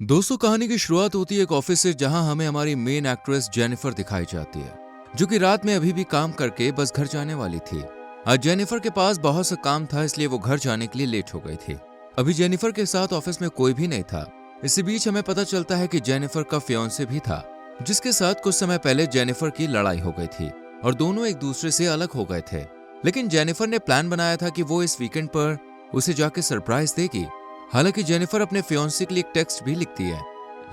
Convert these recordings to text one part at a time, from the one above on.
दोस्तों, कहानी की शुरुआत होती है एक ऑफिस से जहां हमें हमारी मेन एक्ट्रेस जेनिफर दिखाई जाती है, जो कि रात में अभी भी काम करके बस घर जाने वाली थी। आज जेनिफर के पास बहुत सा काम था, इसलिए वो घर जाने के लिए लेट हो गई थी। अभी जेनिफर के साथ ऑफिस में कोई भी नहीं था। इसी बीच हमें पता चलता है कि जेनिफर का फियांसे भी था, जिसके साथ कुछ समय पहले जेनिफर की लड़ाई हो गई थी और दोनों एक दूसरे से अलग हो गए थे। लेकिन जेनिफर ने प्लान बनाया था कि वो इस वीकेंड पर उसे जाके सरप्राइज देगी। हालांकि जेनिफर अपने फियांसे के लिए एक टेक्स्ट भी लिखती है,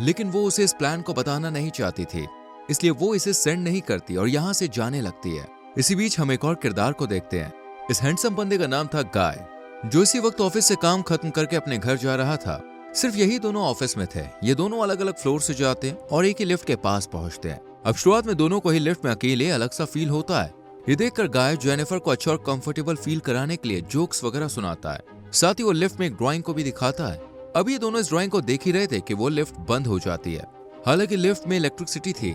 लेकिन वो उसे इस प्लान को बताना नहीं चाहती थी, इसलिए वो इसे सेंड नहीं करती और यहाँ से जाने लगती है। इसी बीच हम एक और किरदार को देखते हैं। इस हैंडसम बंदे का नाम था गाय, जो इसी वक्त ऑफिस से काम खत्म करके अपने घर जा रहा था। सिर्फ यही दोनों ऑफिस में थे। ये दोनों अलग अलग फ्लोर से जाते हैं और एक ही लिफ्ट के पास पहुंचते हैं। अब शुरुआत में दोनों को ही लिफ्ट में अकेले अलग सा फील होता है। ये देखकर गाय जेनिफर को अच्छा और कंफर्टेबल फील कराने के लिए जोक्स वगैरह सुनाता है। साथ ही वो लिफ्ट में एक ड्राइंग को भी दिखाता है। अब ये दोनों इस ड्राइंग को देख ही रहे थे कि वो लिफ्ट बंद हो जाती है। हालांकि लिफ्ट में इलेक्ट्रिसिटी थी।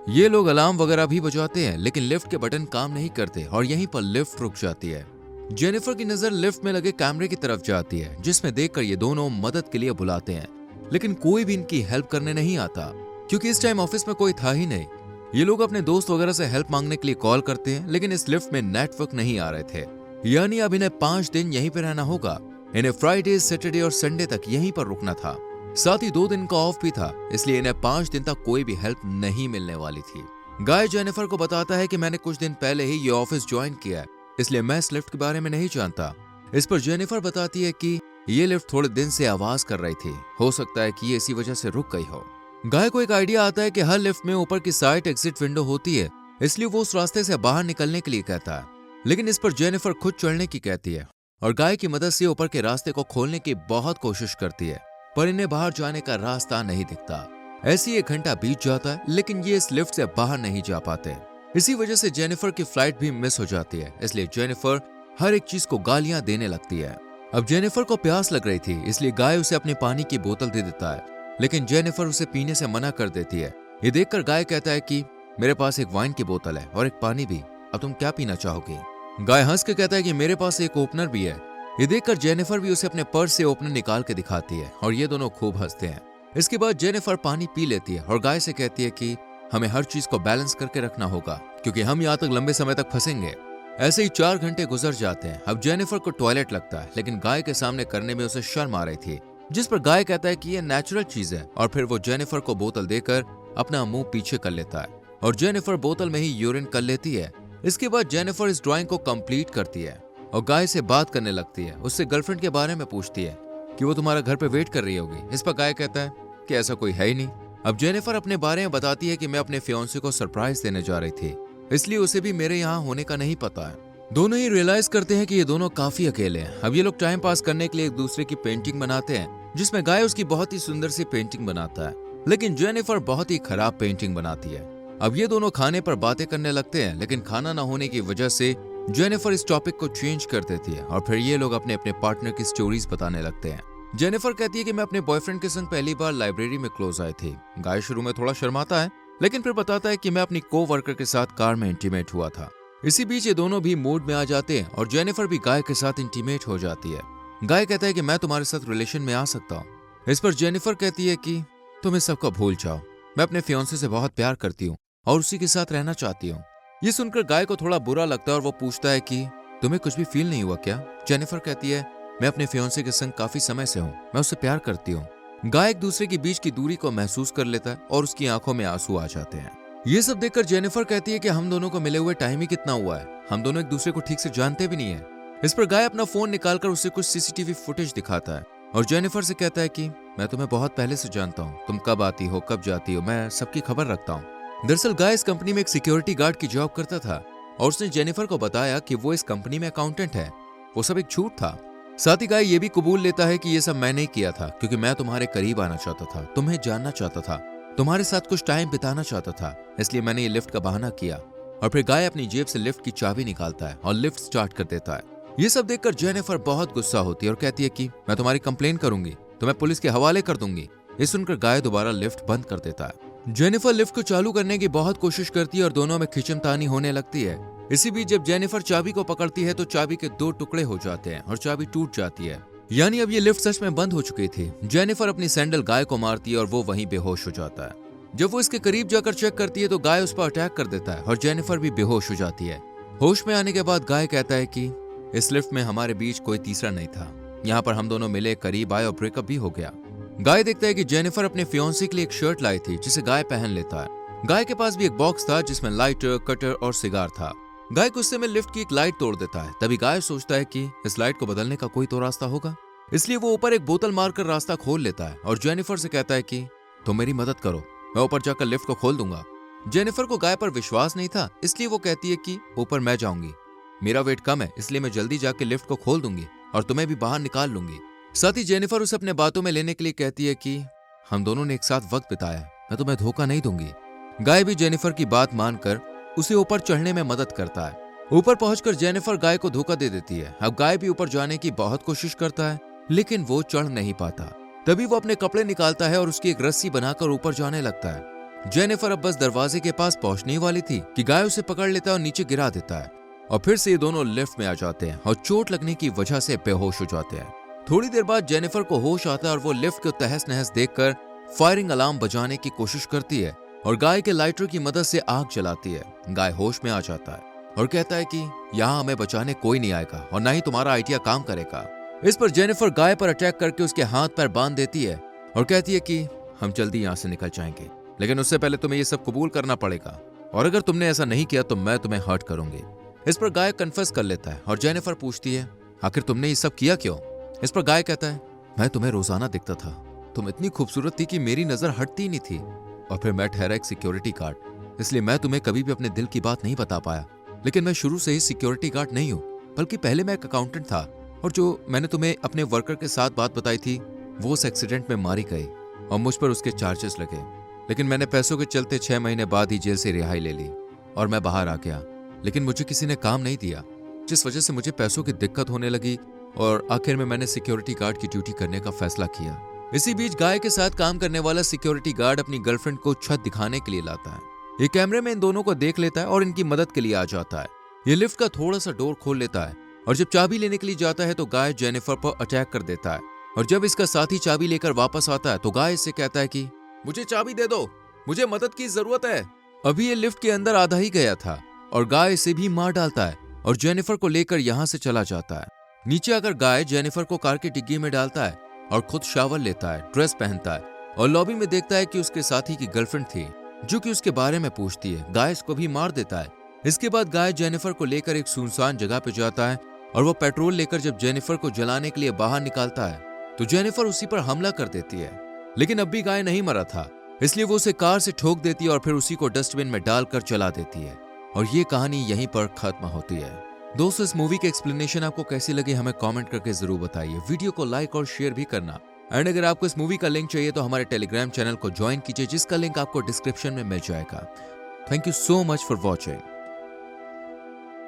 ये लोग अलार्म वगैरह भी बजाते हैं, लेकिन लिफ्ट के बटन काम नहीं करते और यहीं पर लिफ्ट रुक जाती है। जेनिफर की नजर लिफ्ट में लगे कैमरे की तरफ जाती है, जिसमें देखकर ये दोनों मदद के लिए बुलाते हैं, लेकिन कोई भी इनकी हेल्प करने नहीं आता, क्योंकि इस टाइम ऑफिस में कोई था ही नहीं। ये लोग अपने दोस्त वगैरह से हेल्प मांगने के लिए कॉल करते हैं, लेकिन इस लिफ्ट में नेटवर्क नहीं आ रहे थे। यानी अब इन्हें 5 दिन यहीं पे रहना होगा। इन्हें फ्राइडे, सैटरडे और संडे तक यहीं पर रुकना था। साथ ही 2 दिन का ऑफ भी था, इसलिए इन्हें 5 दिन तक कोई भी हेल्प नहीं मिलने वाली थी। गाय जेनिफर को बताता है कि मैंने कुछ दिन पहले ही ये ऑफिस ज्वाइन किया है, इसलिए मैं इस लिफ्ट के बारे में नहीं जानता। इस पर जेनिफर बताती है कि ये लिफ्ट थोड़े दिन से आवाज कर रही थी, हो सकता है कि ये इसी वजह से रुक गई हो। गाय को एक आइडिया आता है कि हर लिफ्ट में ऊपर की साइड एग्जिट विंडो होती है, इसलिए वो उस रास्ते से बाहर निकलने के लिए कहता है। लेकिन इस पर जेनिफर खुद चढ़ने की कहती है और गाय की मदद से ऊपर के रास्ते को खोलने की बहुत कोशिश करती है, पर इन्हें बाहर जाने का रास्ता नहीं दिखता। ऐसे ही 1 घंटा बीत जाता है, लेकिन ये इस लिफ्ट से बाहर नहीं जा पाते। इसी वजह से जेनिफर की फ्लाइट भी मिस हो जाती है, इसलिए जेनिफर हर एक चीज को गालियां देने लगती है। अब जेनिफर को प्यास लग रही थी, इसलिए गाय उसे अपनी पानी की बोतल दे देता है, लेकिन जेनिफर उसे पीने से मना कर देती है। ये देखकर गाय कहता है कि मेरे पास एक वाइन की बोतल है और एक पानी भी, अब तुम क्या पीना चाहोगी? गाय हंस के कहता है कि मेरे पास एक ओपनर भी है। ये देखकर जेनिफर भी उसे अपने पर्स से ओपनर निकाल के दिखाती है और ये दोनों खूब हंसते हैं। इसके बाद जेनिफर पानी पी लेती है और गाय से कहती है कि हमें हर चीज को बैलेंस करके रखना होगा, क्योंकि हम यहाँ तक लंबे समय तक फंसेंगे। ऐसे ही 4 घंटे गुजर जाते हैं। अब जेनिफर को टॉयलेट लगता है, लेकिन गाय के सामने करने में उसे शर्म आ रही थी, जिस पर गाय कहता है कि ये नेचुरल चीज है, और फिर वो जेनिफर को बोतल देकर अपना मुंह पीछे कर लेता है और जेनिफर बोतल में ही यूरिन कर लेती है। इसके बाद जेनिफर इस ड्राइंग को कंप्लीट करती है और गाय से बात करने लगती है। उससे गर्लफ्रेंड के बारे में पूछती है कि वो तुम्हारा घर पे वेट कर रही होगी। इस पर गाय कहता है कि ऐसा कोई है ही नहीं। अब जेनिफर अपने बारे में बताती है कि मैं अपने फियांसे को सरप्राइज देने जा रही थी, इसलिए उसे भी मेरे यहाँ होने का नहीं पता है। दोनों ही रियलाइज करते हैं कि ये दोनों काफी अकेले हैं। अब ये लोग टाइम पास करने के लिए एक दूसरे की पेंटिंग बनाते हैं, जिसमें गाय उसकी बहुत ही सुंदर सी पेंटिंग बनाता है, लेकिन जेनिफर बहुत ही खराब पेंटिंग बनाती है। अब ये दोनों खाने पर बातें करने लगते हैं, लेकिन खाना ना होने की वजह से जेनिफर इस टॉपिक को चेंज कर देती है और फिर ये लोग अपने अपने पार्टनर की स्टोरीज बताने लगते हैं। जेनिफर कहती है कि मैं अपने बॉयफ्रेंड के संग पहली बार लाइब्रेरी में क्लोज आई थी। गाय शुरू में थोड़ा शर्माता है, लेकिन फिर बताता है कि मैं अपनी को वर्कर के साथ कार में इंटीमेट हुआ था। इसी बीच ये दोनों भी मूड में आ जाते हैं और जेनिफर भी गाय के साथ इंटीमेट हो जाती है। गाय कहता है कि मैं तुम्हारे साथ रिलेशन में आ सकता हूँ। इस पर जेनिफर कहती है कि तुम इस सबको भूल जाओ, मैं अपने फियांसे से बहुत प्यार करती हूँ और उसी के साथ रहना चाहती हूँ। ये सुनकर गाय को थोड़ा बुरा लगता है और वो पूछता है कि तुम्हें कुछ भी फील नहीं हुआ क्या? जेनिफर कहती है मैं अपने फियांसे के संग काफी समय से हूँ, मैं उससे प्यार करती हूँ। गाय एक दूसरे के बीच की दूरी को महसूस कर लेता है और उसकी आंखों में आंसू आ जाते हैं। ये सब देखकर जेनिफर कहती है कि हम दोनों को मिले हुए टाइम ही कितना हुआ है, हम दोनों एक दूसरे को ठीक से जानते भी नहीं है। इस पर गाय अपना फोन निकालकर उससे कुछ सीसीटीवी फुटेज दिखाता है और जेनिफर से कहता है कि मैं तुम्हें बहुत पहले से जानता हूँ, तुम कब आती हो कब जाती हो, मैं सबकी खबर रखता हूँ। दरअसल गाय इस कंपनी में एक सिक्योरिटी गार्ड की जॉब करता था और उसने जेनिफर को बताया कि वो इस कंपनी में अकाउंटेंट है। वो सब एक झूठ था। साथ ही गाय ये भी कबूल लेता है कि ये सब मैंने किया था, क्योंकि मैं तुम्हारे करीब आना चाहता था, तुम्हें जानना चाहता था, तुम्हारे साथ कुछ टाइम बिताना चाहता था, इसलिए मैंने ये लिफ्ट का बहाना किया। और फिर गाय अपनी जेब से लिफ्ट की चाबी निकालता है और लिफ्ट स्टार्ट कर देता है। ये सब देखकर जेनिफर बहुत गुस्सा होती है और कहती है कि मैं तुम्हारी कंप्लेन करूंगी, तुम्हें पुलिस के हवाले कर दूंगी। ये सुनकर गाय दोबारा लिफ्ट बंद कर देता है। जेनिफर लिफ्ट को चालू करने की बहुत कोशिश करती है और दोनों में खिंचमतानी होने लगती है। इसी बीच जब जेनिफर चाबी को पकड़ती है तो चाबी के 2 टुकड़े हो जाते हैं और चाबी टूट जाती है। यानी अब ये लिफ्ट सच में बंद हो चुकी थी। जेनिफर अपनी सैंडल गाय को मारती है और वो वहीं बेहोश हो जाता है। जब वो इसके करीब जाकर चेक करती है तो गाय उस पर अटैक कर देता है और जेनिफर भी बेहोश हो जाती है। होश में आने के बाद गाय कहता है कि इस लिफ्ट में हमारे बीच कोई तीसरा नहीं था, यहाँ पर हम दोनों मिले, करीब आए और ब्रेकअप भी हो गया। गाय देखता है कि जेनिफर अपने फियांसी के लिए एक शर्ट लाई थी जिसे गाय पहन लेता है। गाय के पास भी एक बॉक्स था जिसमें लाइटर, कटर और सिगार था। गाय गुस्से में लिफ्ट की एक लाइट तोड़ देता है। तभी गाय सोचता है कि इस लाइट को बदलने का कोई तो रास्ता होगा, इसलिए वो ऊपर एक बोतल मारकर रास्ता खोल लेता है और जेनिफर से कहता है कि तुम मेरी मदद करो, मैं ऊपर जाकर लिफ्ट को खोल दूंगा। जेनिफर को गाय पर विश्वास नहीं था, इसलिए वो कहती है कि ऊपर मैं जाऊंगी, मेरा वेट कम है, इसलिए मैं जल्दी जाकर लिफ्ट को खोल दूंगी और तुम्हें भी बाहर निकाल लूंगी। साथ ही जेनिफर उसे अपने बातों में लेने के लिए कहती है कि हम दोनों ने एक साथ वक्त बिताया, मैं तुम्हें धोखा नहीं दूंगी। गाय भी जेनिफर की बात मानकर उसे ऊपर चढ़ने में मदद करता है। ऊपर पहुंचकर जेनिफर गाय को धोखा दे देती है। अब गाय भी ऊपर जाने की बहुत कोशिश करता है, लेकिन वो चढ़ नहीं पाता। तभी वो अपने कपड़े निकालता है और उसकी एक रस्सी बनाकर ऊपर जाने लगता है। जेनिफर अब बस दरवाजे के पास पहुंचने वाली थी कि गाय उसे पकड़ लेता है और नीचे गिरा देता है और फिर से ये दोनों लिफ्ट में आ जाते हैं और चोट लगने की वजह से बेहोश हो जाते हैं। थोड़ी देर बाद जेनिफर को होश आता है और वो लिफ्ट को तहस नहस देखकर फायरिंग अलार्म बजाने की कोशिश करती है और गाय के लाइटर की मदद से आग जलाती है। गाय होश में आ जाता है और कहता है कि यहाँ हमें बचाने कोई नहीं आएगा और ना ही तुम्हारा आइडिया काम करेगा। इस पर जेनिफर गाय पर अटैक करके उसके हाथ पैर बांध देती है और कहती है कि हम जल्दी यहाँ से निकल जाएंगे, लेकिन उससे पहले तुम्हें ये सब कबूल करना पड़ेगा और अगर तुमने ऐसा नहीं किया तो मैं तुम्हें हर्ट करूंगी। इस पर गाय कन्फेस कर लेता है और जेनिफर पूछती है आखिर तुमने ये सब किया क्यों। इस पर गाय कहता है मैं तुम्हें रोजाना दिखता था, तुम इतनी खूबसूरत थी कि मेरी नजर हटती नहीं थी, और फिर मैं ठहरा एक सिक्योरिटी गार्ड, इसलिए मैं तुम्हें कभी भी अपने दिल की बात नहीं बता पाया। लेकिन मैं शुरू से ही सिक्योरिटी गार्ड नहीं हूँ, बल्कि पहले मैं एक अकाउंटेंट था और जो मैंने तुम्हें अपने वर्कर के साथ बात बताई थी वो उस एक्सीडेंट में मारी गई और मुझ पर उसके चार्जेस लगे। लेकिन मैंने पैसों के चलते 6 महीने बाद ही जेल से रिहाई ले ली और मैं बाहर आ गया, लेकिन मुझे किसी ने काम नहीं दिया, जिस वजह से मुझे पैसों की दिक्कत होने लगी और आखिर में मैंने सिक्योरिटी गार्ड की ड्यूटी करने का फैसला किया। इसी बीच गाय के साथ काम करने वाला सिक्योरिटी गार्ड अपनी गर्लफ्रेंड को छत दिखाने के लिए लाता है। ये कैमरे में इन दोनों को देख लेता है और इनकी मदद के लिए आ जाता है। ये लिफ्ट का थोड़ा सा डोर खोल लेता है और जब चाबी लेने के लिए जाता है तो गाय जेनिफर पर अटैक कर देता है और जब इसका साथी चाबी लेकर वापस आता है तो गाय इससे कहता है कि मुझे चाबी दे दो, मुझे मदद की जरूरत है। अभी ये लिफ्ट के अंदर आधा ही गया था और गाय इसे भी मार डालता है और जेनिफर को लेकर यहाँ से चला जाता है। नीचे आकर गाय जेनिफर को कार की डिग्गी में डालता है और खुद शावर लेता है, ड्रेस पहनता है और लॉबी में देखता है कि उसके साथी की गर्लफ्रेंड थी जो कि उसके बारे में पूछती है। गाय इसको भी मार देता है। इसके बाद गाय जेनिफर को लेकर एक सुनसान जगह पे जाता है और वो पेट्रोल लेकर जब जेनिफर को जलाने के लिए बाहर निकालता है तो जेनिफर उसी पर हमला कर देती है। लेकिन अब भी गाय नहीं मरा था, इसलिए वो उसे कार से ठोक देती है और फिर उसी को डस्टबिन में डालकर जला देती है और ये कहानी यहीं पर खत्म होती है। दोस्तों, इस मूवी की एक्सप्लेनेशन आपको कैसी लगी हमें कमेंट करके जरूर बताइए। वीडियो को लाइक और शेयर भी करना। एंड अगर आपको इस मूवी का लिंक चाहिए तो हमारे टेलीग्राम चैनल को ज्वाइन कीजिए, जिसका लिंक आपको डिस्क्रिप्शन में मिल जाएगा। Thank you so much for watching.